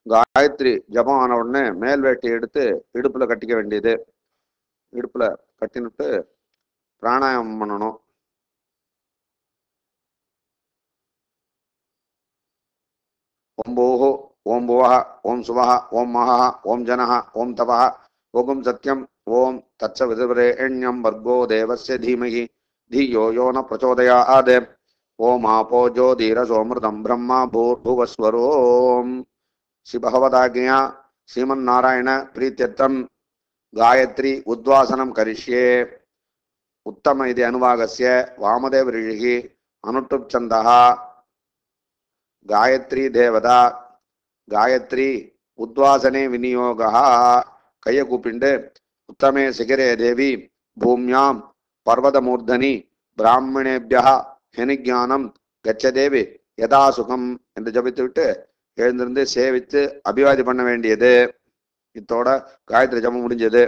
காயத்ரி ஜபம் ஆன உடனே மேல் வேட்டி எடுத்து இடுப்புல கட்டிக்க வேண்டியது. இடுப்புல கட்டினுட்டு பிராணாயாமம் பண்ணணும். ஓம் பூஹு ஓம் புவஹ ஓம் சுவஹ ஓம் மஹஹ ஓம் ஜனஹ ஓம் தபஹ ஓம் சத்யம் ஓம் தத்சவிதுர்வரேண்யம் வர்கோ தேவஸ்ய தீமஹி धियो यो न प्रचोदयात् ओम आपो ज्योतिरसोमृतम् ब्रह्मा भूर्भुवस्वरोम् श्री भगवदाज्ञया श्रीमन्नारायण प्रीत्यर्थम् गायत्री उद्वासनं करिष्ये। उत्तम इति अनुवागस्य वामदेव ऋषिः अनुट्टुप् छन्दः गायत्री देवता गायत्री उद्वासने विनियोगः कयकुपिण्डे उत्तमे शिखरे देवी भूम्यां पर्वतमूर्धनि ब्राह्मणेभ्यः हेनिज्ञानं गच्छदेवी यदा सुखम என்று ஜபித்துவிட்டு எழுந்திருந்து சேவித்து அபிவாதி பண்ண வேண்டியது. இத்தோட காயத்ரி ஜபம் முடிஞ்சது.